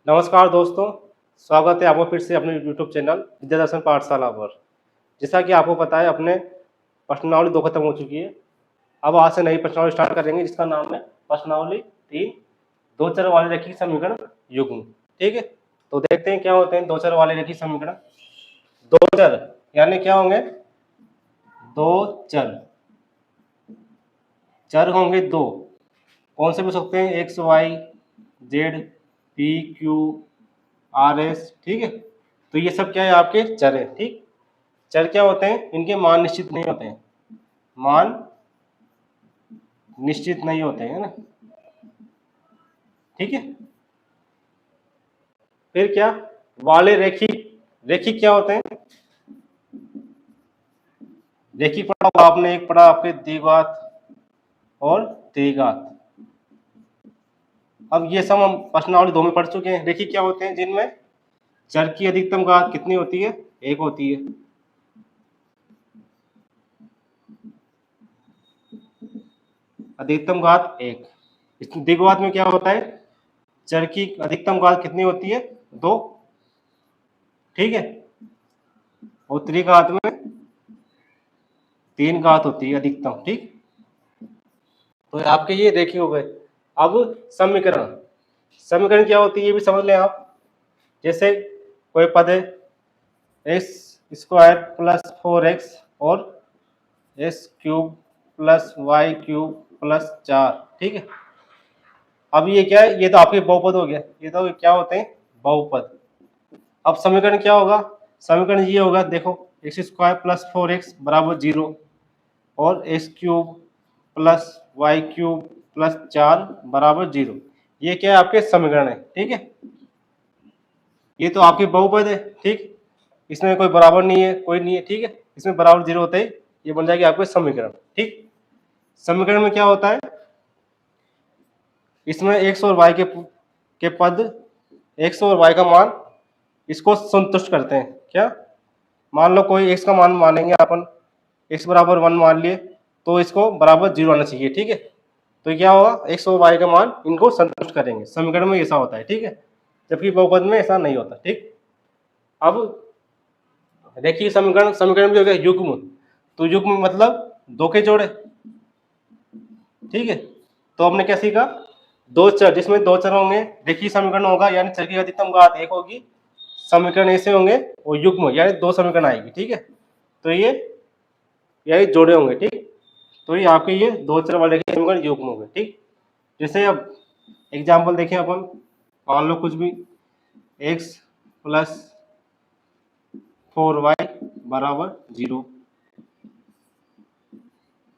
नमस्कार दोस्तों, स्वागत है आपका फिर से अपने यूट्यूब चैनल विद्या दर्शन पाठशाला पर। जैसा कि आपको पता है अपने प्रश्नावली 2 खत्म हो चुकी है। अब आज से नई प्रश्नावली स्टार्ट करेंगे जिसका नाम है प्रश्नावली 3 दो चर वाले रैखिक समीकरण युग्म। ठीक है, तो देखते हैं क्या होते हैं दो चर वाले रैखिक समीकरण। दो चर यानी क्या होंगे? दो चर चर होंगे दो। कौन से भी हो सकते हैं? X Y Z P Q R S. ठीक है, तो ये सब क्या है? आपके चर है। ठीक, चर क्या होते हैं? इनके मान निश्चित नहीं होते हैं, मान निश्चित नहीं होते हैं ना। ठीक है, फिर क्या वाले रेखिक? रेखिक क्या होते हैं? रेखिक पढ़ा होगा आपने, एक पढ़ा आपके द्विघात और त्रिघात। अब ये सब हम प्रश्नावली 2 में पढ़ चुके हैं। रेखिक क्या होते हैं? जिनमें चर की अधिकतम घात कितनी होती है? 1 होती है। अधिकतम घात 1। इस द्विघात में क्या होता है? चर की अधिकतम घात कितनी होती है? 2। ठीक है, और त्रिघात में 3 घात होती है अधिकतम। ठीक, तो आपके ये रेखिक हो गए। अब समीकरण, समीकरण क्या होती है ये भी समझ लें आप। जैसे कोई पद है एक्स स्क्वायर प्लस 4x और X cube plus Y cube plus 4। ठीक है, अब ये क्या है? ये तो आपके बहुपद हो गया। ये तो क्या होते हैं? बहुपद। अब समीकरण क्या होगा? समीकरण ये होगा, देखो एक्स स्क्वायर प्लस 4x बराबर 0 और X cube plus Y cube plus 4 बराबर 0। ये क्या है? आपके समीकरण है। ठीक है, ये तो आपके बहुपद है। ठीक, इसमें कोई बराबर नहीं है, कोई नहीं है। ठीक है, इसमें बराबर 0 होते ही ये बन जाएगी आपके समीकरण। ठीक, समीकरण में क्या होता है? इसमें एक्स और वाई के पद, एक्स और वाई का मान इसको संतुष्ट करते हैं। क्या? मान लो कोई एक्स का मान मानेंगे अपन, एक्स बराबर 1 मान लिए, तो इसको बराबर 0 आना चाहिए। ठीक है, तो क्या होगा? एक्स और वाई का मान इनको संतुष्ट करेंगे। समीकरण में ऐसा होता है। ठीक है, जबकि बहुपद में ऐसा नहीं होता। ठीक, अब देखिए समीकरण, समीकरण भी हो गया युग्म। तो युग्म मतलब दो के जोड़े। ठीक है, तो हमने क्या सीखा? दो चर, जिसमें दो चर होंगे देखिए समीकरण होगा, यानी चर की अधिकतम घात 1 होगी। समीकरण ऐसे होंगे और युग्म यानी 2 समीकरण आएगी। ठीक है, तो ये जोड़े होंगे। ठीक, तो ये आपके ये दो चर वाले के समीकरण युग्म होंगे। ठीक, जैसे अब एग्जाम्पल देखें अपन, मान लो कुछ भी x प्लस 4y बराबर 0,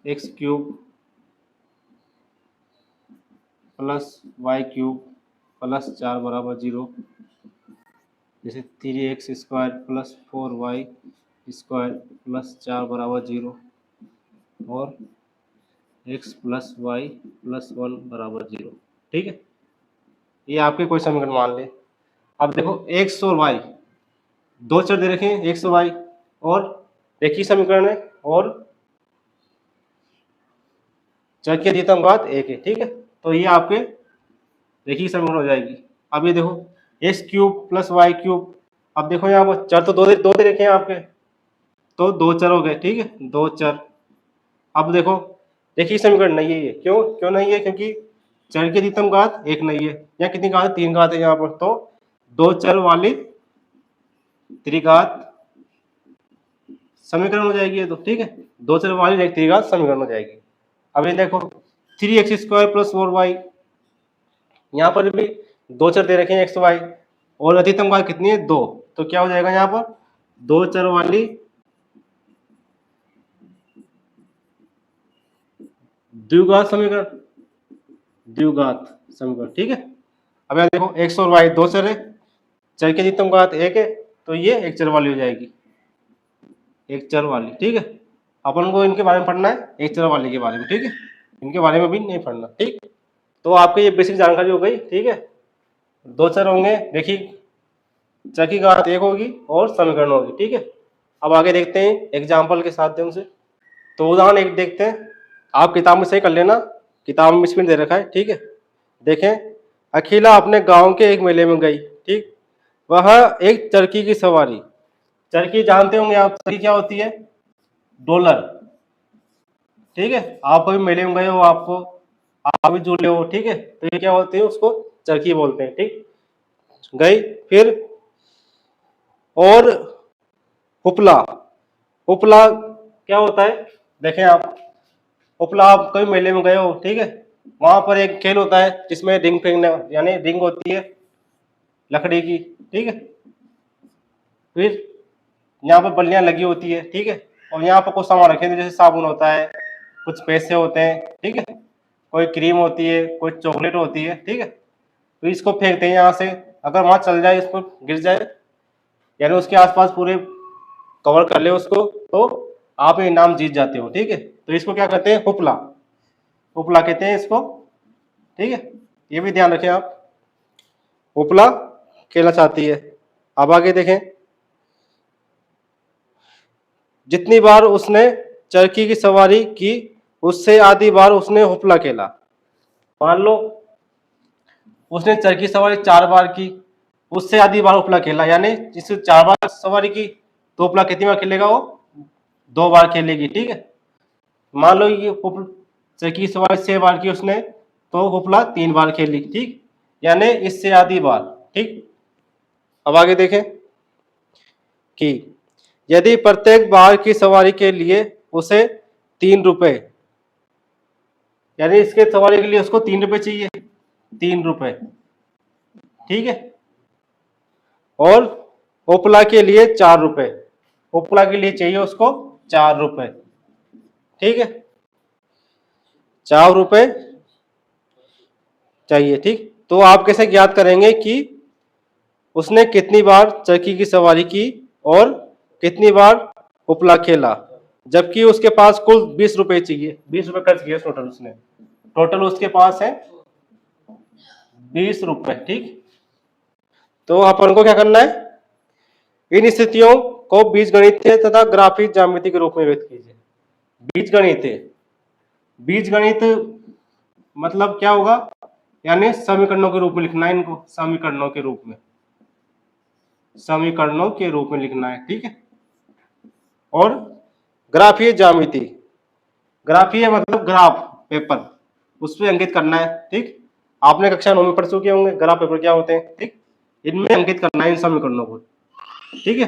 X cube plus Y cube plus 4 बराबर 0। जैसे 3x square plus 4y square plus 4 बराबर 0 और x प्लस वाई प्लस 1 बराबर 0। ठीक है, ये आपके कोई समीकरण मान ले। अब देखो x और y दो चर दे रखे हैं, x और y, और रेखीय समीकरण है और चर की अधिकतम घात 1 है। ठीक है, तो ये आपके रेखीय समीकरण हो जाएगी। अब ये देखो X cube plus Y cube, अब देखो यहाँ पर चर तो दो दे रखे हैं आपके, तो दो चर हो गए। ठीक है, दो चर। अब देखो रेखीय समीकरण नहीं है ये। क्यों क्यों नहीं है? क्योंकि चर की अधिकतम घात 1 नहीं है। यहाँ कितनी घात है? 3 घात है यहाँ पर। तो दो चर वाली त्रिघात समीकरण हो जाएगी ये तो। ठीक है, दो चर वाली त्रिघात समीकरण हो जाएगी। अब ये देखो 3x स्क्वायर प्लस 4y, यहाँ पर भी दो चर दे रखे हैं एक्स वाई और अधिकतम घात कितनी है? 2। तो क्या हो जाएगा यहाँ पर? दो चर वाली द्विघात समीकरण, द्विघात समीकरण। ठीक है, अब यहाँ देखो एक्स और वाई दो चर है, चर की अधिकतम घात 1 है, तो ये एक चर वाली हो जाएगी, एक चर वाली। ठीक है, अपन को इनके बारे में पढ़ना है, एक चर वाली के बारे में। ठीक है, इनके बारे में भी नहीं पढ़ना। ठीक, तो आपको ये बेसिक जानकारी हो गई। ठीक है, दो चर होंगे, देखिए चर की घात 1 होगी और समीकरण होगी। ठीक है, अब आगे देखते हैं एग्जाम्पल के साथ से। तो उदाहरण एक देखते हैं, आप किताब में सही कर लेना, किताब में स्क्रीन दे रखा है। ठीक है, देखें अखिला अपने गांव के एक मेले में गई। वह एक चरखी की सवारी। चरखी जानते होंगे आप, चरखी क्या होती है? डॉलर। ठीक है, आप कभी मेले में गए हो, आपको आप भी झूले हो, ठीक है, तो ये क्या होती है, उसको चरखी बोलते हैं। ठीक, गई। फिर और उपला। उपला क्या होता है? देखें आप, उपला आप कभी मेले में गए हो, ठीक है, वहां पर एक खेल होता है जिसमें रिंग फेंकने, यानी रिंग होती है लकड़ी की, ठीक है, फिर यहाँ पर बल्लियां लगी होती है, ठीक है, और यहाँ पर कुछ सामान रखे हैं जैसे साबुन होता है, कुछ पैसे होते हैं, ठीक है, कोई क्रीम होती है, कोई चॉकलेट होती है, ठीक है, तो इसको फेंकते हैं यहाँ से। अगर वहां चल जाए, इसको गिर जाए, यानी उसके आसपास पूरे कवर कर ले उसको, तो आप इनाम जीत जाते हो। ठीक है, तो इसको क्या कहते हैं? हुपला। हुपला कहते हैं इसको। ठीक है, ये भी ध्यान रखें आप, हुपला खेलना चाहती है। अब आगे देखें, जितनी बार उसने चरखी की सवारी की, उससे आधी बार उसने हुपला खेला। मान लो उसने चरखी सवारी 4 बार की, उससे आधी बार उपला खेला, यानी जिससे 4 बार सवारी की, तो उपला कितनी बार खेलेगा? वो 2 बार खेलेगी। ठीक है, मान लो ये चरखी की सवारी 6 बार की उसने, तो उपला 3 बार खेली। ठीक, यानी इससे आधी बार। ठीक, अब आगे देखें कि यदि प्रत्येक बार की सवारी के लिए उसे 3 रुपए, यानी इसके सवारी के लिए उसको 3 रुपए चाहिए, 3 रुपए। ठीक है, और उपला के लिए 4 रुपए, उपला के लिए चाहिए उसको 4 रुपए। ठीक है, 4 रुपए चाहिए। ठीक, तो आप कैसे ज्ञात करेंगे कि उसने कितनी बार चरखी की सवारी की और कितनी बार उपला खेला, जबकि उसके पास कुल 20 रुपए चाहिए, 20 रुपए खर्च किए टोटल उसने, टोटल उसके पास है 20 रुपए। ठीक, तो अपन को क्या करना है? इन स्थितियों को बीजगणितीय तथा ग्राफिक ज्यामिति के रूप में व्यक्त कीजिए। बीजगणितीय, बीजगणित मतलब क्या होगा? यानी समीकरणों के रूप में लिखना है इनको, समीकरणों के रूप में, समीकरणों के रूप में लिखना है। ठीक है, और ग्राफीय ज्यामिति, ग्राफीय मतलब ग्राफ पेपर, उस पर अंकित करना है। ठीक, आपने कक्षा 9 में पढ़ चुके होंगे ग्राफ पेपर क्या होते हैं। ठीक, इनमें अंकित करना है इन समीकरणों को। ठीक है,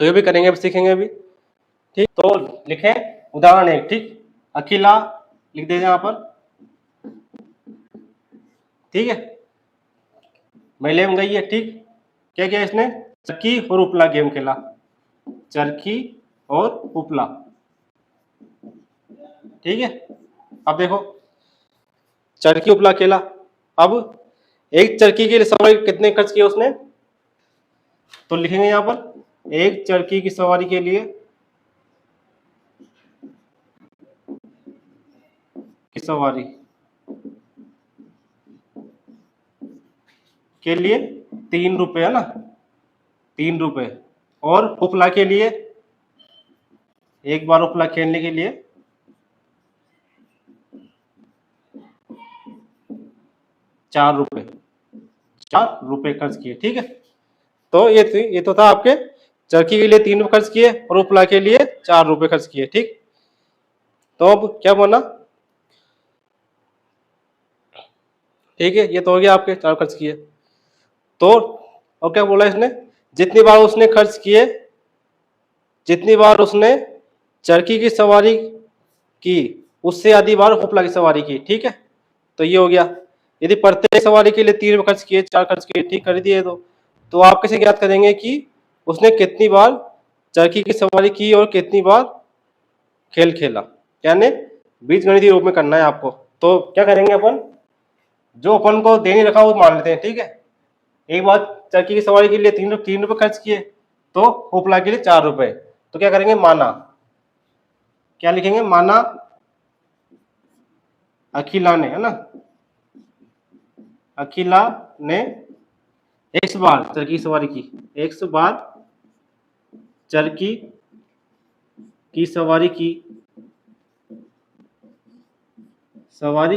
तो ये भी करेंगे, अब सीखेंगे अभी। ठीक, तो लिखें उदाहरण 1। ठीक, अखिला लिख दीजिए यहाँ पर। ठीक है, मेले में गई है। ठीक, क्या किया इसने? चरखी और उपला गेम खेला, चरखी और उपला। ठीक है, अब देखो, चरखी उपला खेला। अब एक चरखी के लिए सवारी कितने खर्च किए उसने? तो लिखेंगे यहां पर, एक चरखी की सवारी के लिए सवारी के लिए 3 रुपए, है ना, 3 रुपए। और उपला के लिए, एक बार उपला खेलने के लिए 4 रुपए, 4 रुपए खर्च किए। ठीक है, तो ये तो था आपके चरखी के लिए 3 रुपए खर्च किए और उपला के लिए 4 रुपए खर्च किए। ठीक, तो अब क्या बोला? ठीक है, ये तो हो गया आपके 4 खर्च किए। तो और क्या बोला इसने? जितनी बार उसने खर्च किए, जितनी बार उसने चरखी की सवारी की, उससे आधी बार उपला की सवारी की। ठीक है, तो ये हो गया। यदि प्रत्येक सवारी के लिए 3 रुपए खर्च किए, 4 खर्च किए, ठीक कर दिए, तो आप कैसे ज्ञात करेंगे कि उसने कितनी बार चरखी की सवारी की और कितनी बार खेल खेला? यानी बीजगणितीय रूप में करना है आपको। तो क्या करेंगे अपन, जो अपन को दे नहीं रखा वो मान लेते हैं। ठीक है, एक बार चरखी की सवारी के लिए 3 रुपए खर्च किए, तो उपला के लिए 4 रुपए, तो क्या करेंगे? माना, क्या लिखेंगे? माना अखिला ने, है ना, अखिला ने x बार चरखी सवारी की, x बार चरखी की सवारी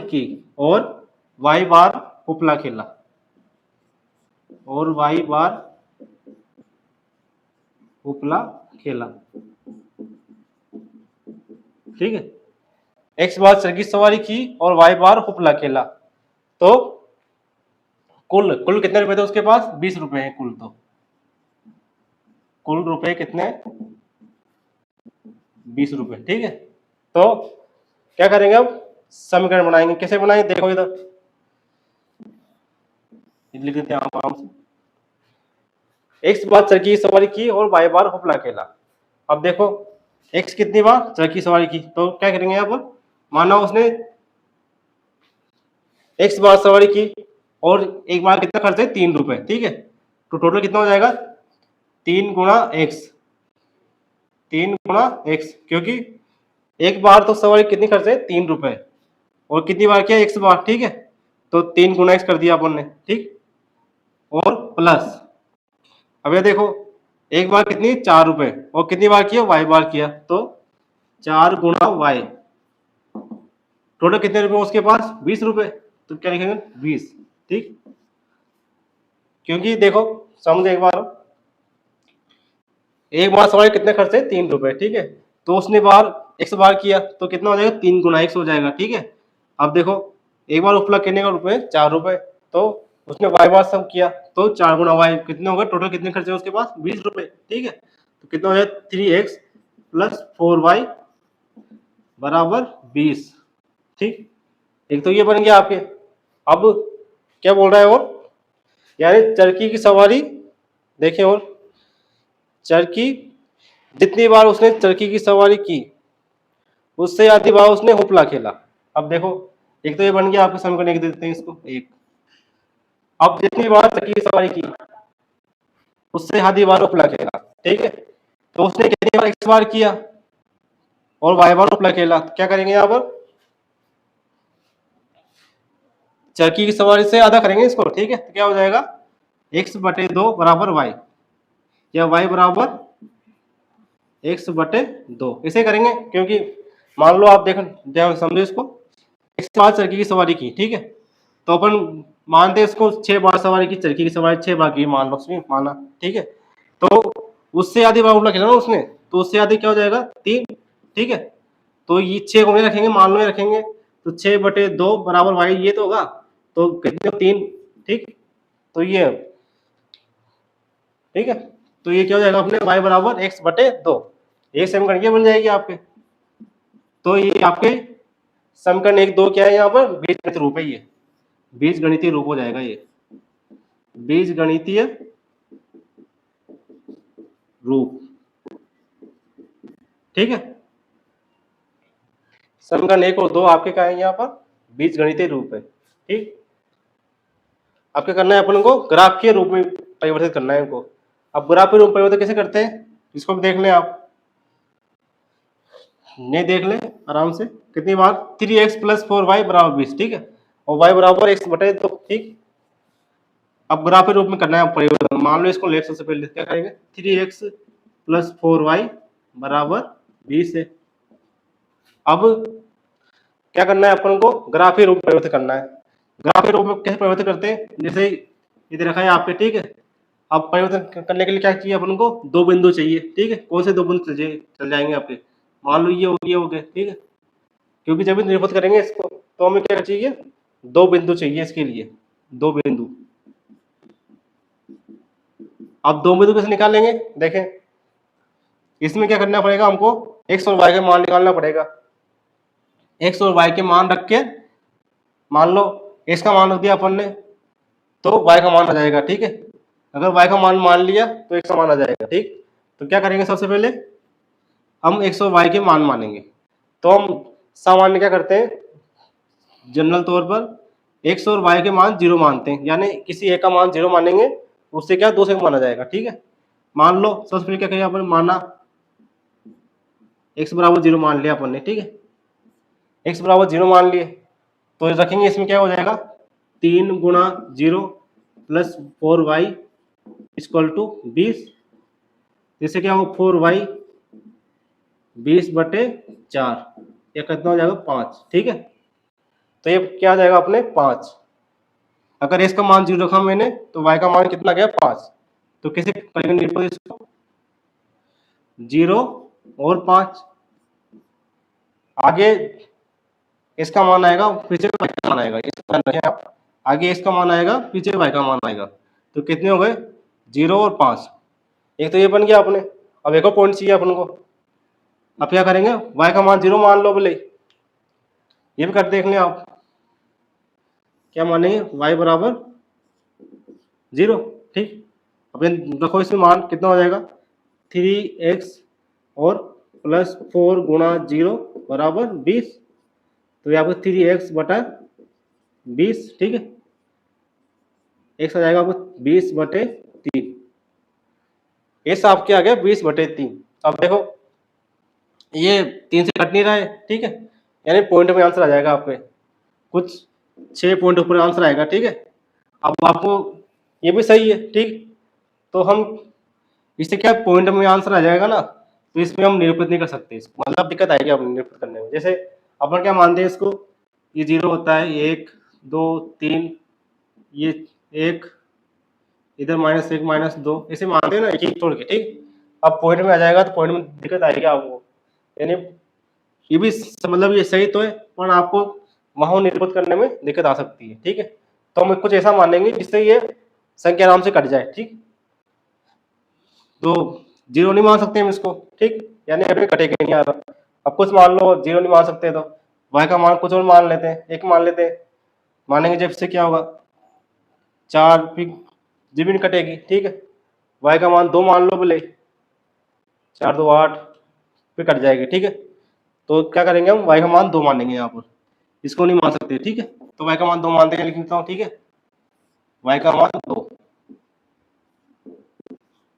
की और y बार उपला खेला। और वाई बार उपला खेला। ठीक है, एक्स बार चरखी सवारी की और वाई बार उपला खेला, तो कुल कुल कितने रुपए थे उसके पास? 20 रुपए हैं कुल। तो कुल रुपए कितने? 20 रुपए। ठीक है, तो क्या करेंगे अब? समीकरण बनाएंगे। कैसे बनाएंगे? देखो इधर लिख देते हैं आराम से। एक्स बार चरखी की सवारी की और वाई बार उपला खेला। अब देखो एक्स कितनी बार चरखी की सवारी की, तो क्या करेंगे यहाँ पर? माना उसने एक्स बार सवारी की और एक बार कितना खर्च है? 3 रुपए। ठीक है, तो टोटल कितना हो जाएगा? 3 गुणा एक्स, 3 गुणा एक्स, क्योंकि एक बार तो सवारी कितनी खर्च है? 3 रुपए, और कितनी बार किया? एक्स बार। ठीक है, तो 3 गुणा एक्स कर दिया अपन ने। ठीक, और प्लस अब ये देखो एक बार कितनी? 4 रुपए, और कितनी बार किया? वाई बार किया, तो 4 गुणा वाई। टोटल कितने रुपए उसके पास? 20 रुपए, तो क्या लिखेंगे? 20। ठीक, क्योंकि देखो समझ एक बार, एक बार सवारी कितने खर्चे? 3 रुपए। ठीक है, तो उसने बार एक्स बार किया तो कितना हो जाएगा? 3 गुना एक्स हो जाएगा। ठीक है, अब देखो एक बार उपलब्ध करने का रुपए 4 रुपए, तो उसने वाई बार सब किया तो 4 गुना वाई कितने हो गए? टोटल कितने खर्चे उसके पास? 20 रुपए। ठीक है, तो कितना हो जाएगा? 3x प्लस 4y बराबर 20। ठीक, एक तो ये बन गया आपके। अब क्या बोल रहा है? और यानी चरखी की सवारी, देखिए, और चरखी जितनी बार उसने चरखी की सवारी की उससे आधी बार उसने हुपला खेला। अब देखो एक तो ये बन गया आपके समीकरण, एक देते हैं इसको एक। अब जितनी बार चरखी की सवारी की उससे आधी बार हुपला खेला। ठीक है, तो उसने कितनी बार एक्स बार किया और वाई बार हुपला खेला, तो क्या करेंगे यहाँ पर? चरखी की सवारी से आधा करेंगे इसको। ठीक है, तो क्या हो जाएगा? एक्स बटे 2 बराबर वाई, या वाई बराबर एक्स बटे 2, इसे करेंगे। क्योंकि मान लो आप देखो, ध्यान समझो इसको, एक्स बार चरखी की सवारी की। ठीक है, तो अपन मानते हैं इसको 6 बार सवारी की, चरखी की सवारी 6 बार की, मान लो उसमें माना। ठीक है, तो उससे आधी बार उल्टा खेला ना उसने, तो उससे आधी क्या हो जाएगा? 3। ठीक है, तो ये 6 को में रखेंगे, मान लो में रखेंगे, तो 6 बटे 2 बराबर वाई, ये तो होगा, तो कितने? 3। ठीक, तो ये, ठीक है, तो ये क्या हो जाएगा अपने? वाई बराबर एक्स बटे 2। एक समीकरण ये बन जाएगी आपके। तो ये आपके समीकरण 1 2 क्या है यहाँ पर? बीजगणित रूप है ये, बीजगणितीय रूप हो जाएगा ये, बीजगणितीय रूप। ठीक है, समीकरण 1 और 2 आपके क्या है यहाँ पर? बीजगणितीय रूप है। ठीक, अब क्या करना है अपन को? ग्राफ के रूप में परिवर्तित करना है इनको। अब ग्राफ के रूप में परिवर्तित कैसे करते हैं इसको भी देख लें आप, नहीं देख लें आराम से। कितनी बार? 3x प्लस 4y बराबर 20। ठीक है, और y बराबर x बटे 2। ठीक, अब ग्राफ के रूप में करना है परिवर्तन। मान लो इसको लेफ्ट से पहले क्या करेंगे? 3x प्लस 4y बराबर 20 है। अब क्या करना है अपन को? ग्राफ के रूप में परिवर्तित करना है। ग्राफ के रूप में कैसे परिवर्तित करते हैं? जैसे इधर रखा है आपके। ठीक है, अब परिवर्तन करने के लिए क्या चाहिए अपन को? 2 बिंदु चाहिए। ठीक है, कौन से 2 बिंदु चल जाएंगे आपके? मान लो ये हो गए। ठीक है, क्योंकि जब भी निरूपित करेंगे इसको तो हमें क्या चाहिए? 2 बिंदु चाहिए इसके लिए, 2 बिंदु। अब 2 बिंदु कैसे निकालेंगे? देखें, इसमें क्या करना पड़ेगा हमको? एक्स और वाई का मान निकालना पड़ेगा। एक्स और वाई के मान रख के, मान लो एक्स का मान रख दिया अपन ने, तो वाई का मान आ जाएगा। ठीक है, अगर वाई का मान मान लिया तो एक्स का मान आ जाएगा। ठीक, तो क्या करेंगे? सबसे पहले हम एक्स और वाई के मान मानेंगे। तो हम सामान्य क्या करते हैं? जनरल तौर पर एक्स और वाई के मान 0 मानते हैं, यानी किसी एक का मान 0 मानेंगे, उससे क्या दूसरे को माना जाएगा। ठीक है, मान लो सबसे पहले क्या करें अपन? माना एक्स बराबर 0 मान लिया अपन ने। ठीक है, एक्स बराबर 0 मान लिए, तो रखेंगे इसमें क्या हो जाएगा? 3 गुणा 0 प्लस 4y इक्वल टू 20। जैसे क्या हो? 4y 20 बटे 4, ये कितना हो जाएगा? 5। ठीक है, तो ये क्या आ जाएगा अपने? 5। अगर x का मान 0 रखा मैंने तो y का मान कितना गया 5। तो कैसे करेंगे निरूपण इसको, 0 और 5, आगे इसका मान आएगा पीछे y का मान आएगा, इसका ध्यान रखें आप, आगे इसका मान आएगा पीछे y का मान आएगा। तो कितने हो गए 0 और 5, एक तो ये बन गया अपने। अब एक और पॉइंट चाहिए अपन को, अब क्या करेंगे y का मान 0 मान लो बोले, ये भी कर देख लें आप, क्या मानेंगे y बराबर 0, ठीक। अब रखो इसमें मान कितना हो जाएगा 3x और प्लस 4 गुणा 0 बराबर 20। तो ये आपको 3x बटा 20, ठीक है, x आ जाएगा आपको 20 बटे 3, x आपके आ गया 20 बटे 3। अब देखो ये 3 से कट नहीं रहा है, ठीक है, यानी पॉइंट में आंसर आ जाएगा आपके, कुछ 6 पॉइंट ऊपर आंसर आएगा, ठीक है। अब आपको ये भी सही है, ठीक, तो हम इससे क्या पॉइंट में आंसर आ जाएगा ना, तो इसमें हम निरूपित नहीं कर सकते, मतलब दिक्कत आएगी आप निरूपित करने में। जैसे अपन क्या मानते हैं इसको, ये 0 होता है, 1 2 3, ये 1 इधर -1 -2 ऐसे मानते हैं ना, एक एक छोड़ के, ठीक। अब पॉइंट में आ जाएगा तो पॉइंट में दिक्कत आएगी आपको, यानी ये भी मतलब ये सही तो है, पर आपको वहां निरूपित करने में दिक्कत आ सकती है, ठीक है। तो हम कुछ ऐसा मानेंगे जिससे ये संख्या नाम से कट जाए, ठीक। तो 0 नहीं मान सकते हम इसको, ठीक, यानी अभी कटेगा नहीं आ रहा। अब कुछ मान लो 0 नहीं मान सकते तो y का मान कुछ और मान लेते हैं, 1 मान लेते हैं, मानेंगे जब से क्या होगा 4, फिर जीबी नहीं कटेगी, ठीक है। y का मान 2 मान लो बोले, 4 2 8, फिर कट जाएगी, ठीक है। तो क्या करेंगे हम y का मान 2 मानेंगे यहाँ पर, इसको नहीं मान सकते, ठीक है। तो y का मान 2 मानते हैं, लिख देता हूँ, ठीक है, y का मान 2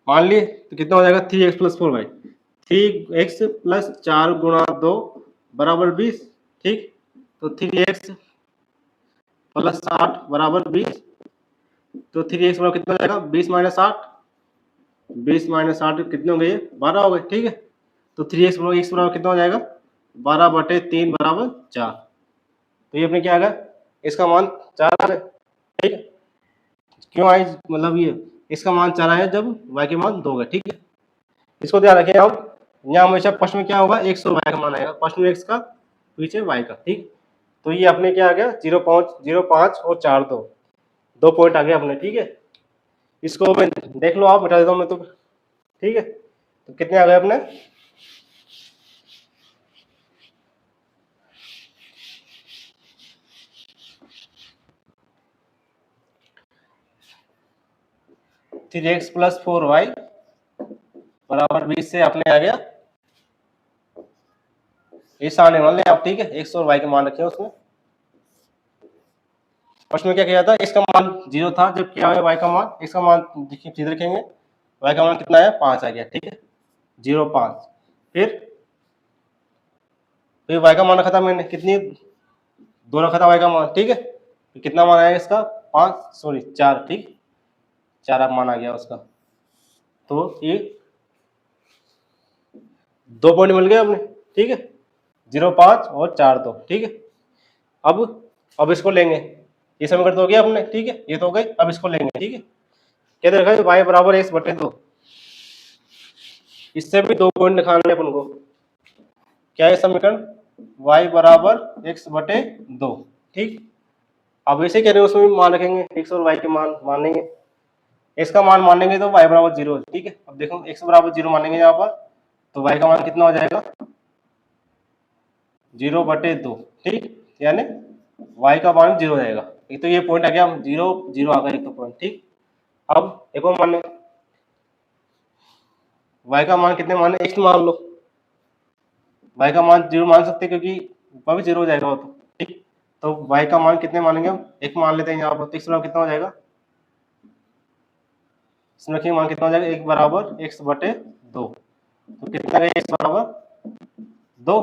मान लिए तो कितना हो जाएगा 3x plus 4y, 3x plus 4 गुणा 2 बराबर 20, ठीक। तो 3x प्लस 8 बराबर 20, तो 3x बराबर कितना हो जाएगा 20 माइनस 8, 20 माइनस 8 कितने हो गए 12 हो गए, ठीक है। तो 3x बराबर x बराबर कितना हो जाएगा 12 बटे 3 बराबर 4। तो ये अपने क्या आ गया, इसका मान 4 आ गया, ठीक है। क्यों आए, मतलब ये इसका मान 4 आया जब y के मान 2 गए, ठीक है। इसको ध्यान रखें आप, यहाँ हमेशा फर्स्ट में क्या होगा x और y का मान आएगा, फर्स्ट में x का पीछे y का, ठीक। तो ये अपने क्या आ गया 0.5 और 4 दो पॉइंट आ गए अपने, ठीक है। इसको मैं देख लो आप, मिटा देता हूँ मैं तो, ठीक है। तो कितने आ गए अपने 3x प्लस 4y बराबर 20 से अपने आ गया ऐसा आने वाले आप, ठीक है। x और y के मान रखे हैं उसमें, फर्स्ट में क्या किया था इसका मान 0 था, जब क्या है y का मान, इसका मान सीधे रखेंगे, y का मान कितना है 5 आ गया, ठीक है, 0 5। फिर y का मान रखा था मैंने, कितनी 2 रखा था y का मान, ठीक है। तो कितना मान आया इसका 4, ठीक, 4 मान आ गया उसका। तो ये 2 पॉइंट मिल गए अपने, ठीक है, 0 5 और 4 2, ठीक है। अब इसको लेंगे, ये समीकरण तो हो गया अपने, ठीक है, ये तो हो गई। अब इसको लेंगे, ठीक है, कहते रखा y बराबर x बटे 2, इससे भी 2 पॉइंट निकालने अपन को, क्या है समीकरण y बराबर x बटे 2, ठीक। अब ऐसे कह रहे हो उसमें भी मान रखेंगे, x और y के मान मानेंगे, x का मान मानेंगे तो y बराबर 0, ठीक है। अब देखो x बराबर 0 मानेंगे यहाँ पर, तो y का मान कितना हो जाएगा 0 बटे 2, ठीक, यानी y का मान 0 हो जाएगा। एक तो ये पॉइंट आ गया 0 0 आ गया एक तो पॉइंट, ठीक। अब एक और मान y का मान कितने माने, x मान लो, y का मान 0 मान सकते क्योंकि ऊपर भी 0 हो जाएगा वो तो, ठीक। तो y का मान कितने मानेंगे हम, 1 मान लेते हैं यहाँ पर, तो x बराबर कितना हो जाएगा, इसमें रखिए मान कितना हो जाएगा 1 बराबर x बटे 2, तो कितना है x बराबर 2,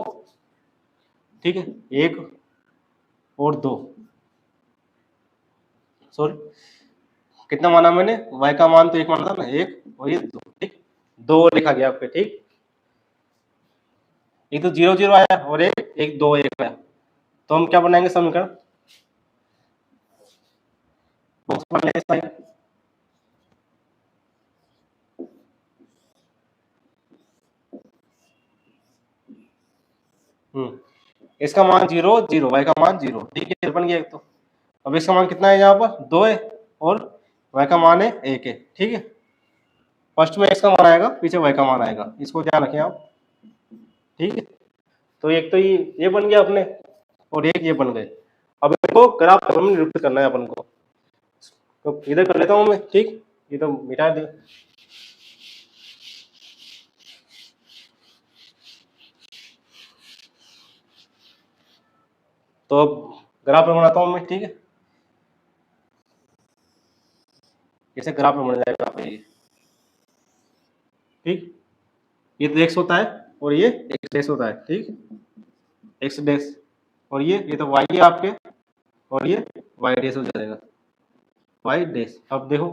ठीक है, 1 और 2, सॉरी कितना माना मैंने, y का मान तो 1 माना था ना, 1 और ये 2, ठीक, 2 लिखा गया आपके, ठीक। एक तो 0 0 आया और एक 2 1 आया, तो हम क्या बनाएंगे समीकरण, बॉक्स बना लेते हैं। इसका मान 0 0, y का मान 0, ठीक है, बन गया एक तो। अब इसका मान कितना है, यहाँ पर 2 है और y का मान है 1 है, ठीक है। फर्स्ट में x का मान आएगा, पीछे y का मान आएगा, इसको ध्यान रखें आप, ठीक है। तो एक तो ये बन गया अपने, और एक ये बन गए। अब इनको ग्राफ में निरूपित करना है अपन को, तो इधर कर लेता हूँ मैं, ठीक, ये तो मिटा दे। तो अब ग्राफ में बनाता हूँ मैं, ठीक है, जैसे ग्राफ में बन जाएगा आपका ये, ठीक। ये तो x होता है और ये x डैश होता है, ठीक, x डैश, और ये तो y है आपके, और ये y डैश हो जाएगा, y डैश। अब देखो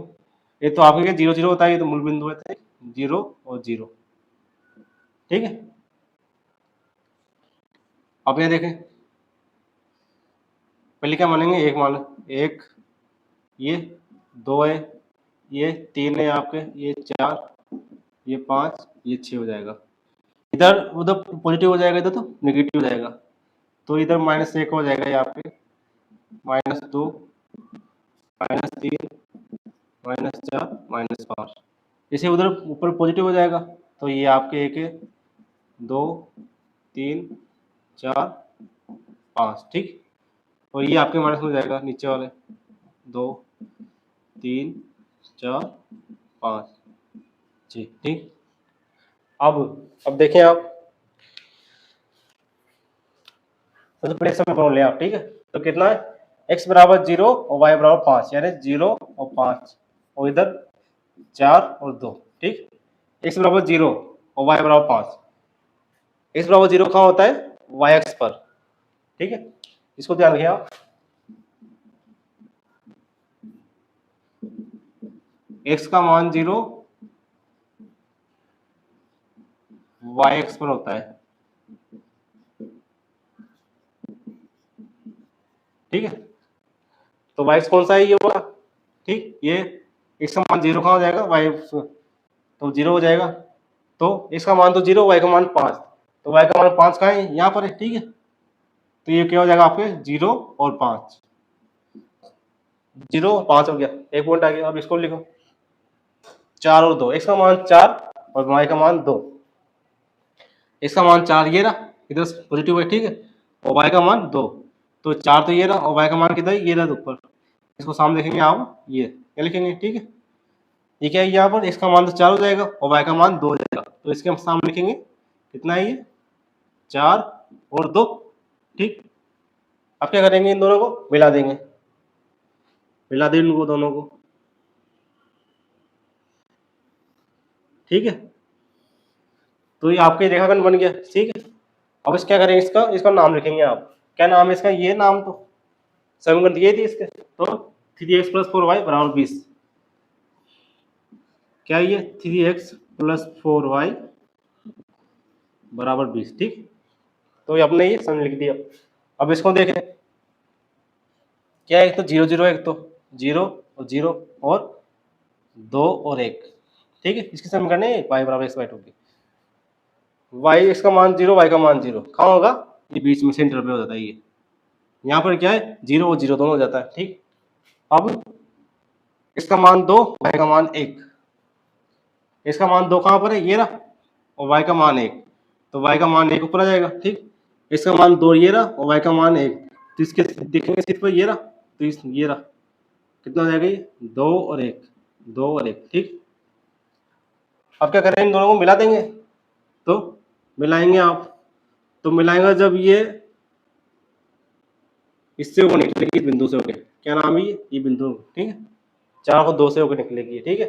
ये तो आपके 0 0 होता है, ये तो मूल बिंदु है, 0 और 0, ठीक है। अब ये देखें, पहले क्या मानेंगे, एक मान, एक, ये 2 है, ये 3 है आपके, ये 4, ये 5, ये 6 हो जाएगा। इधर उधर पॉजिटिव हो जाएगा, इधर तो नेगेटिव हो जाएगा, तो इधर -1 हो जाएगा, यहाँ पे -2, -3, -4, -5। इसे उधर ऊपर पॉजिटिव हो जाएगा, तो ये आपके 1 है, 2, 3, 4, 5, ठीक। और ये आपके माइनस में हो जाएगा, नीचे वाले 2, 3, 4, 5, जी, ठीक। अब देखें आप, तो प्रेक्षण में फॉर्मूला आप, ठीक है। तो कितना है, x बराबर 0 और y बराबर 5, यानी 0 और 5, और इधर 4 और 2, ठीक। x बराबर 0 और y बराबर 5, x बराबर 0 कहाँ होता है, y अक्ष पर, ठीक है, इसको ध्यान रखिए आप। x का मान 0 y अक्ष पर होता है, ठीक है। तो y कौन सा है, ये वाला, ठीक। ये x का मान 0 कहाँ हो जाएगा, y तो 0 हो जाएगा, तो x का मान तो 0, y का मान 5, तो y का मान 5 कहाँ है, यहाँ पर है, ठीक है। तो ये क्या हो जाएगा आपके 0 और 5, 0 और 5 हो गया, एक पॉइंट आ गया। अब इसको लिखो 4 और 2, x का मान 4 और y का मान 2, x का मान 4 ये रहा, इधर पॉजिटिव है, ठीक है, और y का मान 2, तो 4 तो ये रहा, और y का मान कितना है, ये रहा ऊपर। इसको सामने लिखेंगे आप, ये क्या लिखेंगे, ठीक है। ये क्या है, यहाँ पर x का मान तो 4 हो जाएगा और y का मान 2 हो जाएगा, तो इसके हम सामने लिखेंगे कितना है, ये 4 और 2, ठीक। अब क्या करेंगे, इन दोनों को मिला देंगे, मिला दें इनको दोनों को, ठीक है। तो ये आपके रेखाखंड बन गया, ठीक है। अब इस क्या करेंगे, इसका इसका नाम लिखेंगे आप, क्या नाम है इसका, ये नाम तो समीकरण दिए थे इसके, तो 3x + 4y = 20, क्या ये 3x + 4y = 20, ठीक। तो ये अपने ये सम लिख दिया। अब इसको देखें, क्या है, एक तो 0 0, एक तो 0 और 0 और 2 और 1, ठीक है। इसकी समीकरण है y = x/2 की, y x का मान 0, y का मान 0 कहाँ होगा, ये बीच में सेंटर पे हो जाता है, ये यहाँ पर क्या है, 0 और 0 दोनों हो जाता है, ठीक। अब इसका मान 2, y का मान 1, इसका मान 2 कहाँ पर है, ये रहा, और y का मान 1, तो y का मान 1 ऊपर आ जाएगा, ठीक। इसका मान 2 ये रहा और y का मान 1, तो इसके देखेंगे सीट पर, ये रहा, तो ये रहा, कितना हो जाएगा, ये 2 और 1, 2 और 1, ठीक। अब क्या करें, इन दोनों को मिला देंगे, तो मिलाएंगे आप, तो मिलाएंगे जब ये इससे होकर निकलेगी, इस बिंदु से होकर, क्या नाम है ये बिंदु, ठीक है, 4 को 2 से होकर निकलेगी, ठीक है।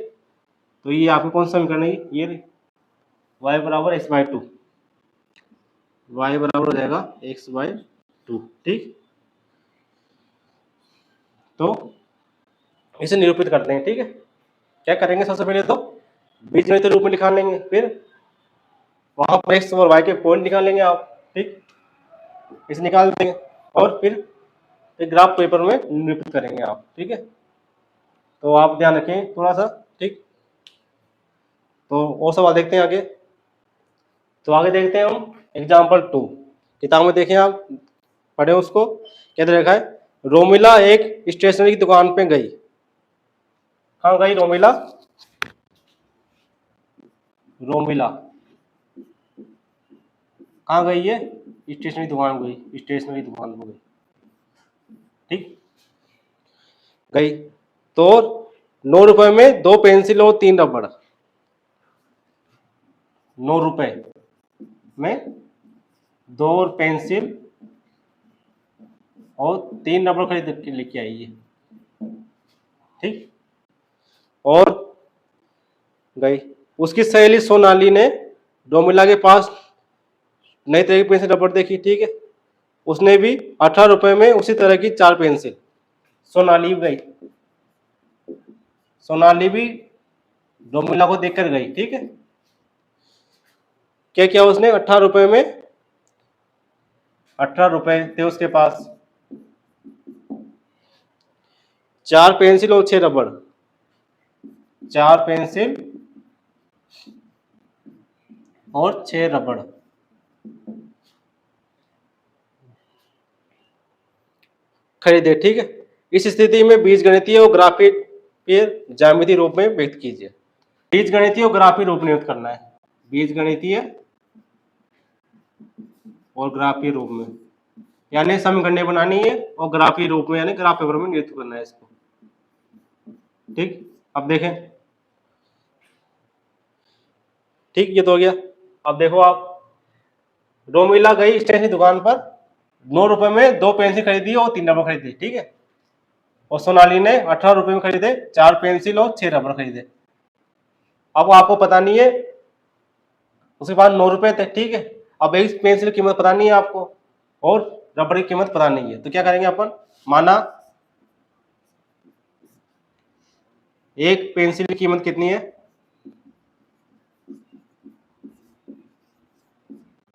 तो ये आपको कौन सा समीकरण है, ये y = x/2, y बराबर हो जाएगा x/2, ठीक। तो इसे निरूपित करते हैं, ठीक है। क्या करेंगे, सबसे पहले तो बीजगणित रूप में निकाल लेंगे, फिर वहां पर x और y के पॉइंट निकाल लेंगे आप, ठीक, इसे निकाल देंगे, और फिर ग्राफ पेपर में निरूपित करेंगे आप, ठीक है। तो आप ध्यान रखें थोड़ा सा, ठीक। तो और सवाल देखते हैं आगे। तो आगे देखते हैं हम एग्जाम्पल 2। किताब में देखें आप, पढ़े उसको। क्या दे रखा है? रोमिला एक स्टेशनरी की दुकान पे गई। कहाँ गई रोमिला? रोमिला कहाँ गई है? स्टेशनरी दुकान को गई, स्टेशनरी दुकान को गई, ठीक। गई तो 9 रुपए में 2 पेंसिल और 3 रबड़। 9 रुपए में 2 पेंसिल और 3 रबड़ खरीद के लेके आई है, ठीक। और गई, उसकी सहेली सोनाली ने रोमिला के पास नई तरह की पेंसिल रबड़ देखी, ठीक है। उसने भी 18 रुपए में उसी तरह की 4 पेंसिल। सोनाली गई, सोनाली भी रोमिला को देखकर गई, ठीक है। क्या किया उसने? 18 रुपए में, 18 रुपए थे उसके पास, 4 पेंसिल और 6 रबड़। 4 पेंसिल और 6 रबड़ खरीदे, ठीक है। इस स्थिति में बीजगणितीय और ग्राफीय ज्यामितीय रूप में व्यक्त कीजिए। बीजगणितीय और ग्राफीय रूप में व्यक्त करना है, बीजगणितीय और ग्राफीय रूप में, यानी समीकरण बनानी है, और ग्राफीय रूप में यानी ग्राफ पेपर में नृत्य करना है इसको, ठीक। अब देखें, ठीक, ये तो हो गया। अब देखो आप, रोमिला गई स्टेशनरी दुकान पर, 9 रुपए में 2 पेंसिल खरीदी और 3 रबड़ खरीदी, ठीक है। और सोनाली ने 18 रुपए में खरीदे 4 पेंसिल और 6 रबड़ खरीदे। अब आपको पता नहीं है, उसके पास 9 रुपए थे, ठीक है। अब एक पेंसिल की कीमत पता नहीं है आपको, और रबड़ की कीमत पता नहीं है, तो क्या करेंगे अपन? माना एक पेंसिल की कीमत कितनी है?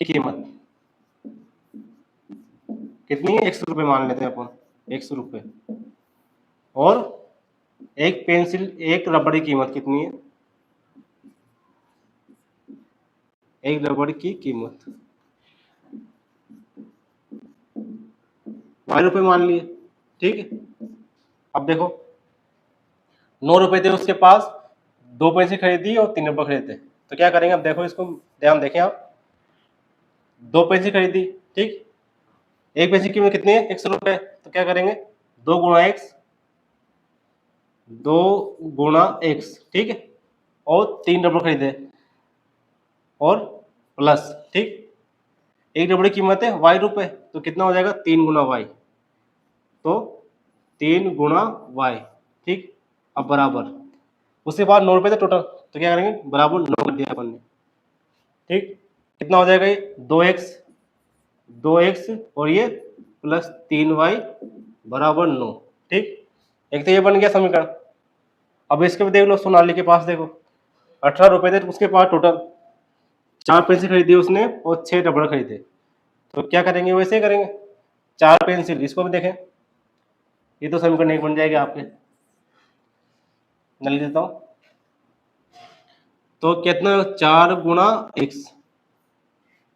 कीमत कितनी है? 100 रुपए मान लेते हैं अपन, 100 रुपए। और एक पेंसिल, एक रबड़ की कीमत कितनी है? एक रबड़ की कीमत 12 रुपए मान लिए, ठीक है। अब देखो, 9 रुपए थे उसके पास, 2 पेंसिल खरीदी और 3 रबड़ खरीदे, तो क्या करेंगे? अब देखो इसको ध्यान देखें आप, 2 पेंसिल खरीदी, ठीक। एक पेंसिल की कीमत कितनी है? 100 रुपए, तो क्या करेंगे? 2 गुणा एक्स, 2 गुणा एक्स, ठीक है। और 3 रबड़ खरीदे और प्लस, ठीक। एक रबड़ की कीमत है y रुपए, तो कितना हो जाएगा? 3 गुना y, तो 3 गुणा y, ठीक। अब बराबर, उसके बाद 9 रुपए थे टोटल, तो क्या करेंगे? बराबर 9 कर दिया अपन ने, ठीक। कितना हो जाएगा ये? 2x, 2x और ये प्लस 3y बराबर 9, ठीक। एक तो ये बन गया समीकरण। अब इसके भी देख लो, सोनाली के पास देखो, 18 रुपए थे उसके पास टोटल, 4 पेंसिल खरीदी उसने और 6 रबड़ खरीदे, तो क्या करेंगे? वैसे ही करेंगे, 4 पेंसिल, इसको भी देखें, ये तो समीकरण एक बन जाएगा आपके। लिख देता हूं, तो कितना? 4 गुणा एक्स,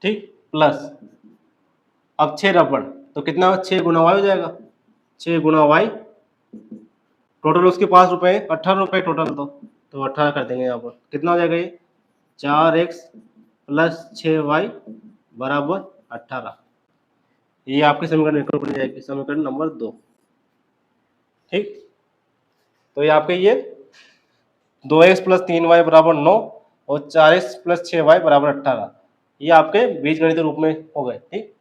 ठीक, प्लस अब 6 रबड़, तो कितना? 6 गुना वाई हो जाएगा, 6 गुना वाई। टोटल उसके पास रुपए 18 रुपए टोटल, तो 18 कर देंगे यहाँ पर, कितना हो जाएगा ये? 4x प्लस 6y बराबर 18। ये आपके समीकरण एक बन जाएगी, समीकरण नंबर 2, ठीक। तो ये आपके ये 2x प्लस 3y बराबर 9 और 4x प्लस 6y बराबर 18, ये आपके बीजगणित रूप में हो गए, ठीक।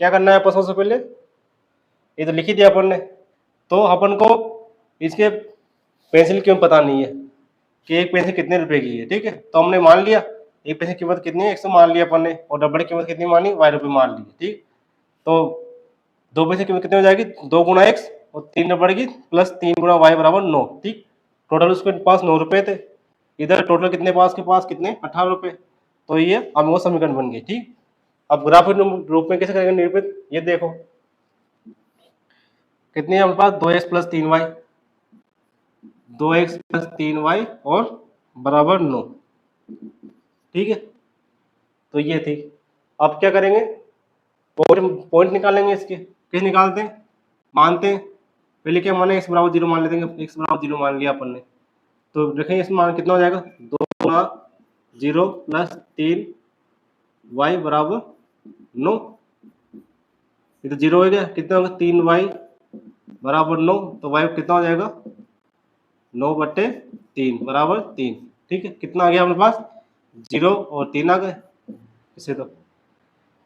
क्या करना है अपन? सबसे पहले ये तो लिख ही दिया अपन ने, तो अपन को इसके पेंसिल की कीमत पता नहीं है कि एक पेंसिल कितने रुपए की है, ठीक है। तो हमने मान लिया एक पेंसिल की कीमत कितनी है? 100 मान लिया अपन ने, और रबड़ की कीमत कितनी मानी? y रुपए मान ली, ठीक। तो 2 पेंसिल की कीमत कितनी हो जाएगी? 2 गुना एक्स और 3 रबड़ की प्लस 3 गुना y बराबर 9, ठीक। टोटल उसके पास 9 रुपए थे, इधर टोटल कितने पास के पास? कितने? 18 रुपए, तो ये अब वो समीकरण बन गई, ठीक। अब ग्राफिक रूप में कैसे करेंगे निरूपित? ये देखो, कितनी है हमारे पास? 2x plus 3y, 2x plus 3y और बराबर 9। ठीक है, तो ये थी। अब क्या करेंगे, पॉइंट निकालेंगे इसके। कैसे निकालते हैं, मानते हैं पहले क्या माने, x बराबर 0 मान लेते हैं। x बराबर 0 मान लिया अपन ने, तो देखेंगे इसमें मान कितना हो जाएगा, 2 गुना 0 प्लस 3y बराबर 9। ये तो 0 हो गया, कितना होगा 3y बराबर 9, तो y कितना हो जाएगा 9/3 बराबर 3। ठीक है, कितना आ गया अपने पास, 0 और 3 आ गए। इससे तो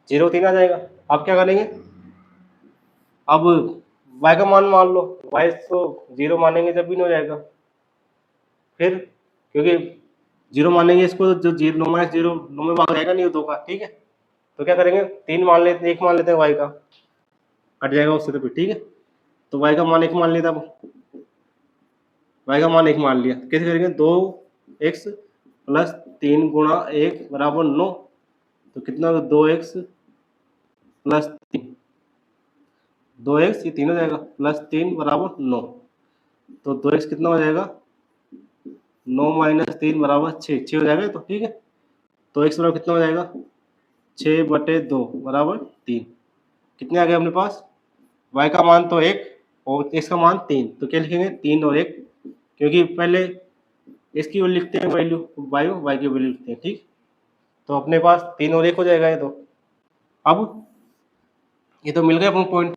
0 3 आ जाएगा। अब क्या करेंगे, अब y का मान मान लो, y को 0 मानेंगे जब भी नहीं हो जाएगा। फिर क्योंकि 0 मानेंगे इसको, तो जो 0 9 माइनस 0 9 में भाग जाएगा नहीं 2 का। ठीक है, तो क्या करेंगे, 3 मान लेते हैं, 1 मान लेते हैं, y का कट जाएगा उससे तो फिर। ठीक है, तो y का मान 1 मान लिया, अब y का मान 1 मान लिया, कैसे करेंगे, 2x प्लस 3 गुणा 1 बराबर 9, तो कितना होगा 2x प्लस 3, 2x ये 3 हो जाएगा प्लस 3 बराबर 9, तो 2x कितना हो जाएगा 9 माइनस 3 बराबर 6 हो जाएगा। तो ठीक है, तो x बराबर कितना हो जाएगा 6/2 बराबर 3। कितने आ गए अपने पास, y का मान तो 1 और x का मान 3, तो क्या लिखेंगे 3 और 1, क्योंकि पहले इसकी वैल्यू लिखते हैं, वैल्यू y की वैल्यू लिखते हैं। ठीक, तो अपने पास 3 और 1 हो जाएगा ये तो। अब ये तो मिल गए अपन पॉइंट,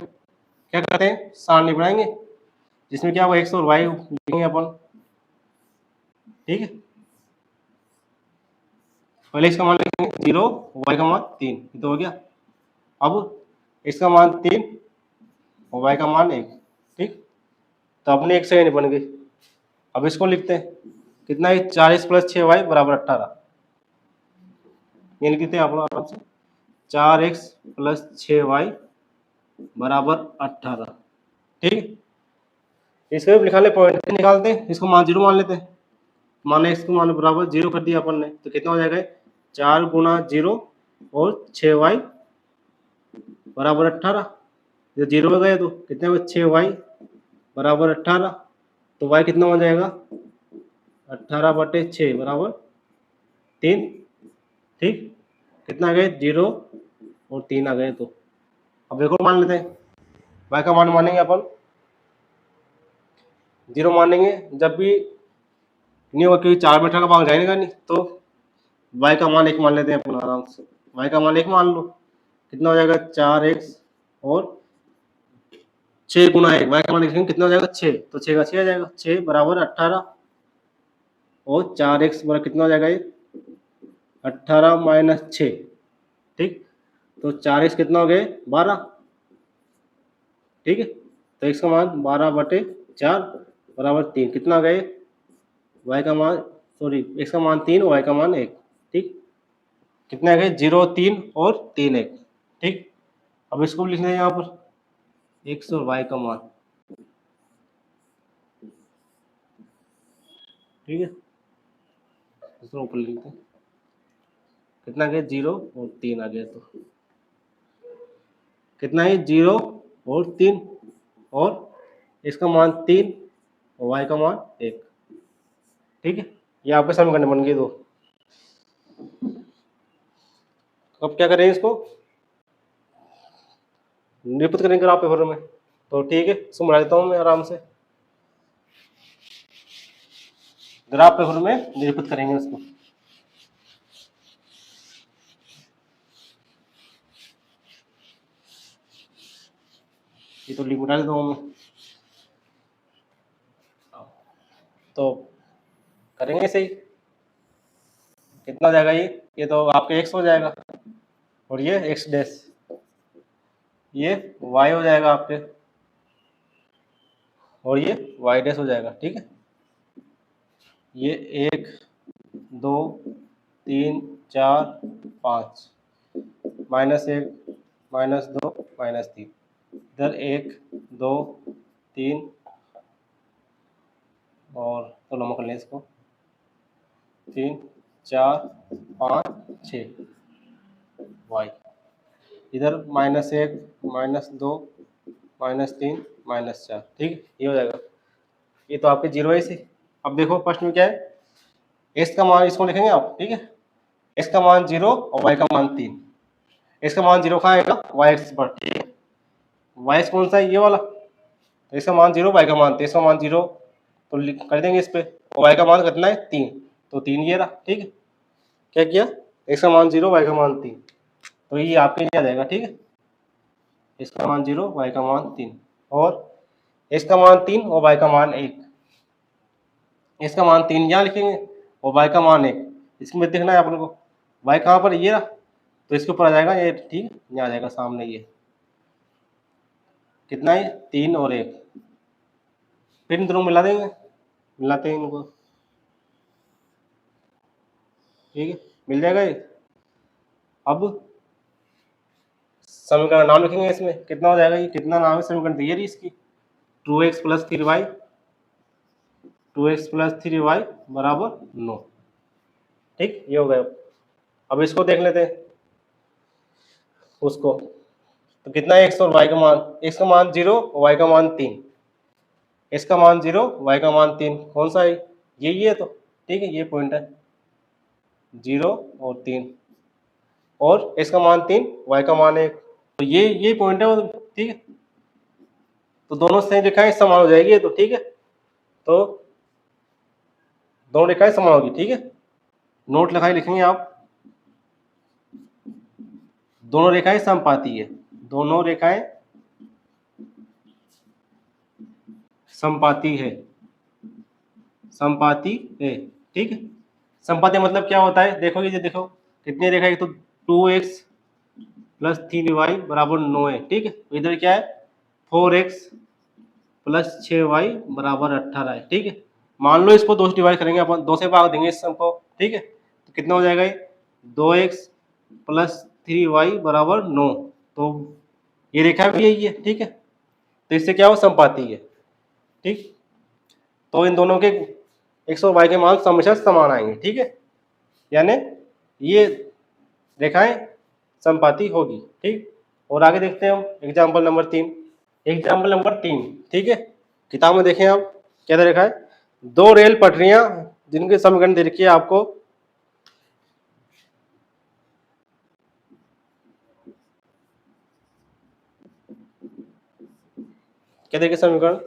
क्या करते हैं सारणी बनाएंगे जिसमें क्या होगा x और y लिखेंगे अपन। ठीक है, पहले इसका मान लिखेंगे 0, y का मान 3, ये तो हो गया। अब इसका मान 3 और y का मान 1। ठीक, तो अपने एक सेकंड बन गई। अब इसको लिखते हैं, कितना है 4x प्लस 6y बराबर 18। ये लिखते हैं आप लोग आराम से, 4x प्लस 6y बराबर 18। ठीक, इसको भी निकालने पॉइंट निकालते हैं, इसको मान 0 मान लेते हैं, माने इसको मान बराबर 0 कर दिया अपन ने, तो कितना हो जाएगा 4 गुना 0 और 6y बराबर 18। जब 0 हो गया तो कितने हो 6y बराबर 18, तो y कितना हो जाएगा 18/6 बराबर 3। ठीक, कितना आ गए 0 और 3 आ गए। तो अब एक और मान लेते हैं, y का मान मानेंगे अपन 0 मानेंगे जब भी नहीं होगा, क्योंकि 4 में 18 का भाग जाएगा नहीं, तो y का मान 1 मान लेते हैं अपन आराम से। y का मान 1 मान लो, कितना हो जाएगा 4x और 6 गुना 1, y का मान लिखेंगे कितना हो जाएगा 6, तो 6 का 6 आ जाएगा, 6 बराबर 18 और 4x बराबर कितना हो जाएगा ये 18 माइनस 6। ठीक, तो 4x कितना हो गए 12। ठीक है, तो x का मान 12/4 बराबर 3, कितना आ गए y का मान, सॉरी x का मान 3 और y का मान 1। ठीक, कितने आ गए 0 3 और 3 1। ठीक, अब इसको भी लिखना है यहाँ पर x और y का मान। ठीक है, इसको ऊपर लिखते हैं, कितना आ गया 0 और 3 आ गया, तो कितना है 0 और 3, और इसका मान 3 और y का मान 1। ठीक है, ये आपके समीकरण बन गए दो। अब क्या करें, इसको निरूपित करेंगे ग्राफ पेपर में। तो ठीक है, इसको बना देता हूँ मैं आराम से, ग्राफ पेपर में निरूपित करेंगे इसको। ये तो लिख बना देता हूँ मैं, तो करेंगे सही। कितना हो जाएगा ये तो आपके x हो जाएगा, और ये x डैश, ये y हो जाएगा आपके, और ये y डैश हो जाएगा। ठीक है, ये 1 2 3 4 5 -1 -2 -3, इधर 1 2 3 और तो नंबर कर लें इसको 3 4 5 6 y, इधर -1 -2 -3 -4। ठीक, ये हो जाएगा। ये तो आपके 0 है इसे, अब देखो प्रश्न में क्या है, एक्स का मान इसको लिखेंगे आप, ठीक है, एक्स का मान 0 और वाई का मान 3। एक्स का मान 0 कहाँ आएगा, वाई एक्स पर, ठीक है, वाई एक्स कौन सा है, ये वाला, तो इसका मान 0, वाई का मान, तो इसका मान 0 तो कर देंगे इस पे, और वाई का मान कितना है 3, तो 3 ये रहा, ठीक है, क्या किया, एक्स का मान 0, वाई का मान 3, तो ये आपके लिए आ जाएगा, ठीक है, इसका मान 0, वाई का मान 3, और एक्स का मान 3 और वाई का मान 1, इसका मान 3 यहाँ लिखेंगे और वाई का मान 1, इसमें देखना है अपन को, वाई कहाँ पर, ये रहा, तो इसके ऊपर आ जाएगा ये, ठीक, यहाँ आ जाएगा सामने, ये कितना है 3 और 1, फिर इन दोनों मिला देंगे, मिलाते हैं इनको, ठीक है, मिल जाएगा ये। अब समीकरण नाम लिखेंगे, इसमें कितना हो जाएगा, ये कितना नाम है समीकरण दी है इसकी, 2x + 3y, 2x + 3y बराबर 9, ठीक, ये हो गया। अब इसको देख लेते हैं उसको, तो कितना है x और y का मान, x का मान 0 और y का मान 3, x का मान 0, y का मान 3, कौन सा है, ये है, तो ठीक है, ये पॉइंट है 0 और 3, और x का मान 3, y का मान 1, तो ये पॉइंट है वो, ठीक है, तो दोनों से रेखाएं समान हो जाएगी, तो ठीक है, तो दोनों रेखाएं समान होगी, ठीक है, नोट लिखाई लिखेंगे आप, दोनों रेखाएं समपाती है, दोनों रेखाएं समपाती है, समपाती है, ठीक है, समपाती मतलब क्या होता है, देखो ये देखो कितनी रेखाएं, तो 2x + 3y बराबर 9 है, ठीक है, तो इधर क्या है 4x + 6y बराबर 18 है, ठीक है, मान लो इसको 2 से डिवाइड करेंगे अपन, 2 से भाग देंगे इस सम को, ठीक है, तो कितना हो जाएगा, 2x + 3y बराबर 9, तो ये रेखा भी यही है, ठीक है, तो इससे क्या हो समपाती है, ठीक, तो इन दोनों के x और y के मान हमेशा समान आएंगे, ठीक है, यानी ये रेखाएं समपाती होगी, ठीक, और आगे देखते हैं हम एग्जाम्पल नंबर 3, एग्जाम्पल नंबर 3, ठीक है, किताब में देखें आप क्या देखा है, 2 रेल पटरियां जिनके समीकरण दे रखी है आपको, क्या देखिए समीकरण,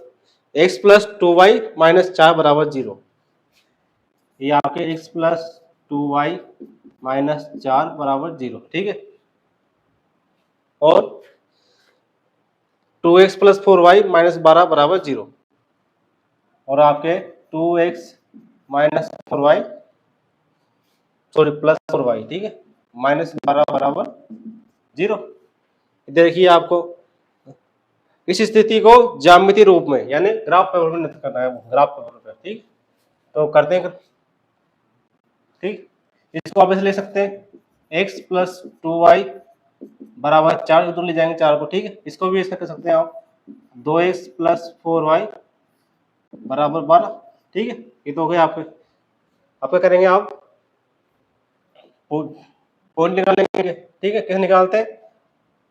x + 2y - 4 बराबर 0, ये आपके x + 2y - 4 बराबर 0, ठीक है, और 2x + 4y - 12 बराबर 0, और आपके 2x - 4y सॉरी +4y, ठीक है, -12 बराबर 0, देखिए आपको इस स्थिति को ज्यामितीय रूप में यानी ग्राफ पेपर में नोट करना है, ग्राफ पेपर पे, ठीक, तो करते हैं, ठीक, इसको आप ऐसे ले सकते हैं x + 2y बराबर 4, इधर ले जाएंगे 4 को, ठीक है, इसको भी ऐसे कर सकते हैं आप 2x + 4y बराबर 12, ठीक है, ये तो हो गया आपके, अब क्या करेंगे आप पॉइंट निकालेंगे, ठीक है, कैसे निकालते हैं,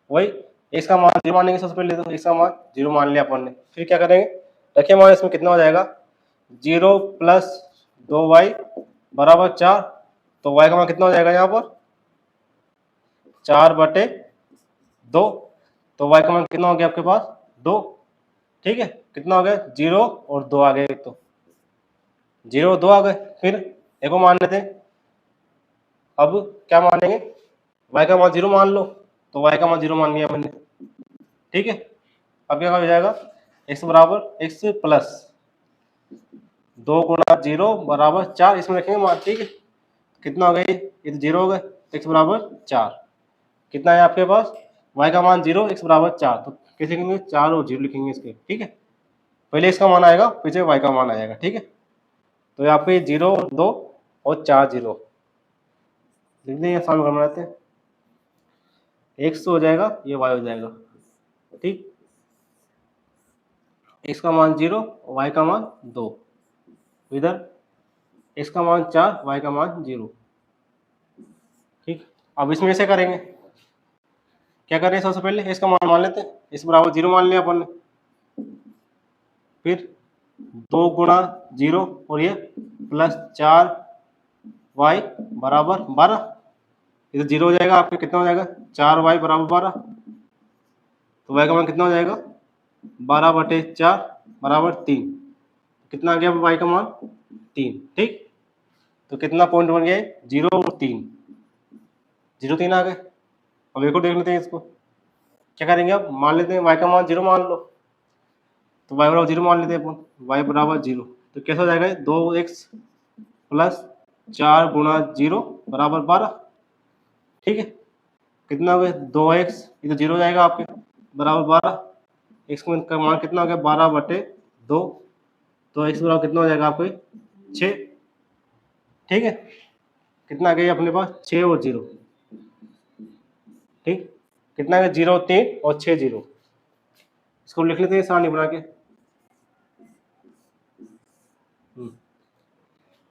वही x का मान 0 मानेंगे, सबसे पहले तो x का मान 0 मान लिया अपन ने, फिर क्या करेंगे, रखिए मान इसमें कितना हो जाएगा 0 + 2y बराबर 4, तो y का मान कितना हो जाएगा यहाँ पर 4/2, तो y का मान कितना हो गया आपके पास 2, ठीक है, कितना हो गया 0 और 2 आ गए, तो 0 और 2 आ गए, फिर एक को मान लेते हैं, अब क्या मानेंगे y का मान 0 मान लो, तो y का मान 0 मान लिया मैंने, ठीक है, अब क्या हो जाएगा x बराबर x + 2 × 0 बराबर 4, इसमें रखेंगे मान, ठीक है, कितना हो गया ये तो 0 हो गए, x बराबर 4, कितना है आपके पास y का मान 0, x बराबर 4, तो कैसे लिखेंगे 4 और 0 लिखेंगे इसके, ठीक है, पहले इसका मान आएगा फिर y का मान आएगा, ठीक है, तो यहाँ पे 0 2 और 4 0 लिख देंगे, आसान बनाते हैं, x हो जाएगा ये y हो जाएगा, ठीक, x का मान 0 y का मान 2, इधर x का मान 4 y का मान 0, ठीक, अब इसमें ऐसे करेंगे, क्या करें सबसे पहले x का मान मान लेते हैं, x बराबर 0 मान लिया अपन ने, फिर 2 गुणा 0 और ये प्लस 4y बराबर 12। ये तो 0 हो जाएगा, आपके कितना हो जाएगा 4y बराबर 12। तो y का मान कितना हो जाएगा 12/4 बराबर 3। कितना आ गया y का मान 3। ठीक, तो कितना पॉइंट बन गया 0 और 3, 0 3 आ गए। अब एक और देख लेते हैं इसको, क्या करेंगे अब मान लेते हैं y का मान 0 मान लो, तो y बराबर 0 मान लेते हैं अपन, y बराबर 0। तो कैसा हो जाएगा 2x प्लस 4 गुणा 0 बराबर 12। ठीक है, कितना हो गया 2x, ये तो 0 हो जाएगा आपके बराबर 12। x का मान कितना हो गया 12/2, तो x बराबर कितना हो जाएगा आपको 6। ठीक है, कितना आ गया अपने पास 6 और 0। ठीक, कितना है 0 3 और 6 0। इसको लिख लेते हैं सारणी बना के।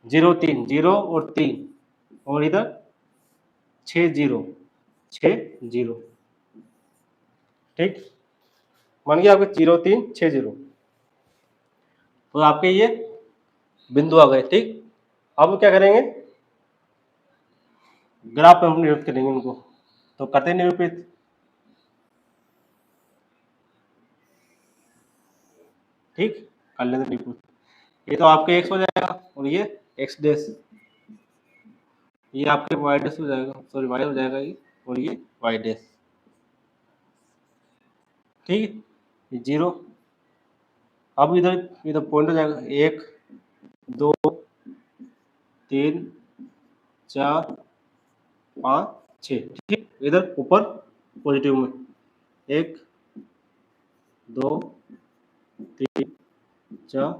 0 3 0 और 3 और इधर 6 0 6 0। ठीक, मान गया आपके 0 3 6 0। तो आपके ये बिंदु आ गए। ठीक, अब क्या करेंगे ग्राफ में हम निरूपित करेंगे इनको, तो करते हैं निरूपित। ठीक, कर लेते निरूपित। ये तो आपके x हो जाएगा और ये x डैश, ये आपके y डैश हो जाएगा, सॉरी y हो जाएगा ये, और ये y डैश। ठीक है, ये 0। अब इधर पॉइंट हो जाएगा 1 2 3 4 5 6। ठीक, इधर ऊपर पॉजिटिव में 1 2 3 4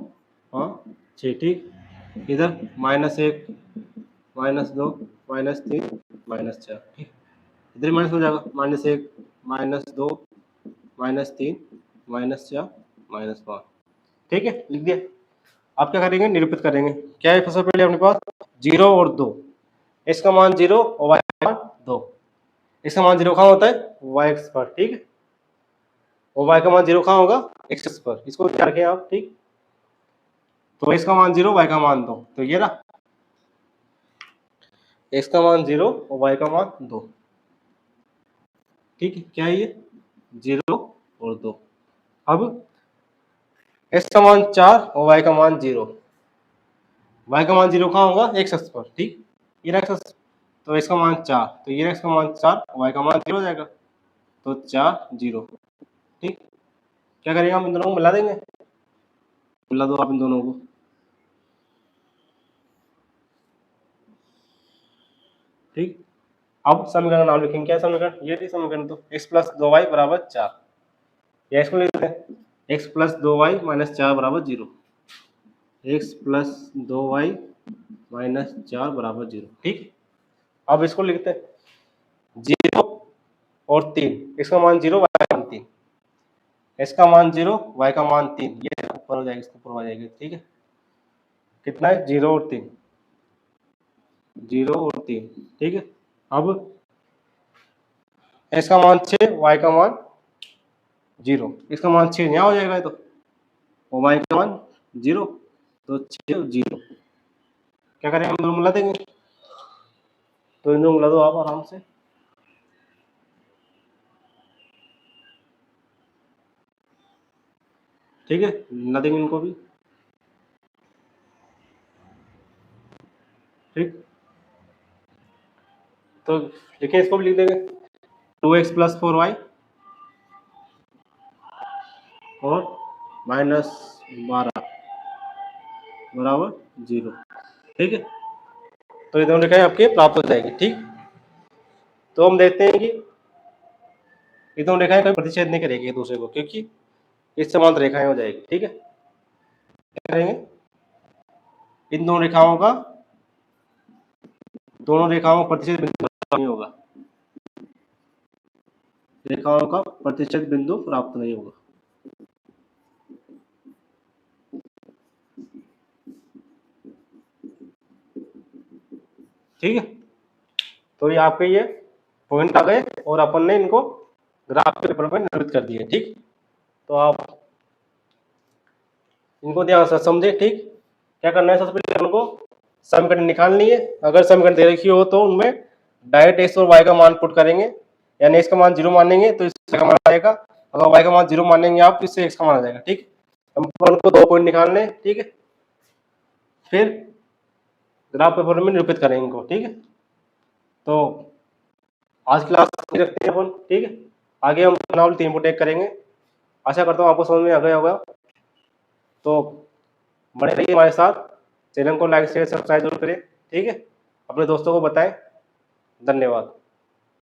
5 6। ठीक, इधर -1 -2 -3 -4। ठीक, इधर माइनस हो जाएगा -1 -2 -3 -4 -5। ठीक है, लिख दिया। आप क्या करेंगे निरूपित करेंगे। क्या है सबसे पहले अपने पास 0 और 2, इसका मान 0 और y का मान 2। इसका मान 0 कहाँ होता है y एक्स पर। ठीक है, और y का मान 0 कहाँ होगा x एक्स पर, इसको ध्यान रखें आप। ठीक, तो x का मान 0 y का मान 2, तो ये रहा x का मान 0 और y का मान 2। ठीक है, क्या है ये 0 और 2। अब x का मान 4 और y का मान 0, y का मान 0 कहाँ होगा x एक्स पर। ठीक, ये x एक्स, तो x का मान 4, तो ये x का मान 4 y का मान 0 हो जाएगा, तो 4 0। ठीक, क्या करेंगे हम इन दोनों को मिला देंगे, मिला दो आप इन दोनों को। ठीक, अब समीकरण नाम लिखेंगे। क्या समीकरण, ये थी समीकरण, तो x प्लस 2y बराबर 4, या इसको लिखते हैं x प्लस 2y माइनस 4 बराबर 0, x प्लस 2y माइनस 4 बराबर 0। ठीक, अब इसको लिखते हैं 0 और 3, इसका मान 0 y का मान 3, इसका मान 0 y का मान 3, ये ऊपर हो जाएगा, इसको ऊपर आ जाएगा। ठीक है, कितना है 0 और 3, 0 और 3। ठीक है, अब इसका मान 6 y का मान 0, इसका मान 6 यहाँ हो जाएगा, तो और y का मान 0, तो 6 और 0। क्या करें हम दोनों मिला देंगे, तो इन दोनों मिला दो आप आराम से। ठीक है, मिला देंगे इनको भी। ठीक, तो लिखें, इसको भी लिख देंगे 2x प्लस 4y और -12 बराबर 0। ठीक है, तो ये दोनों रेखाएं आपके प्राप्त हो जाएगी। ठीक, तो हम देखते हैं कि ये दोनों रेखाएं कभी प्रतिच्छेद नहीं करेगी एक दूसरे को, क्योंकि इस समांतर रेखाएं हो जाएगी। ठीक है, क्या करेंगे इन दोनों रेखाओं का, दोनों रेखाओं का प्रतिच्छेद बिंदु नहीं होगा, रेखाओं का प्रतिच्छेद बिंदु प्राप्त नहीं होगा। ठीक है, तो ये आपके ये पॉइंट आ गए और अपन ने इनको ग्राफ के पेपर पर निरूपित कर दिए। ठीक, तो आप इनको ध्यान से समझे। ठीक, क्या करना है, सबसे पहले उनको समीकरण निकालनी है। अगर समीकरण दे रखी हो तो उनमें डायरेक्ट एक्स और वाई का मान पुट करेंगे, यानी एक्स का मान 0 मानेंगे तो इसका का मान आएगा, अगर वाई का मान 0 मानेंगे आप तो इससे एक्स का मान आ जाएगा। ठीक, हमको उनको 2 पॉइंट निकालने हैं। ठीक है, फिर ग्राफ पेपर में निरूपित करेंगे इनको। ठीक है, तो आज क्लास रखते हैं अपन। ठीक है, आगे हम नाम 3 टेक करेंगे। आशा करता हूँ आपको समझ में आ गया होगा। तो बने रहिए हमारे साथ, चैनल को लाइक शेयर सब्सक्राइब जरूर करें। ठीक है, अपने दोस्तों को बताएं। धन्यवाद।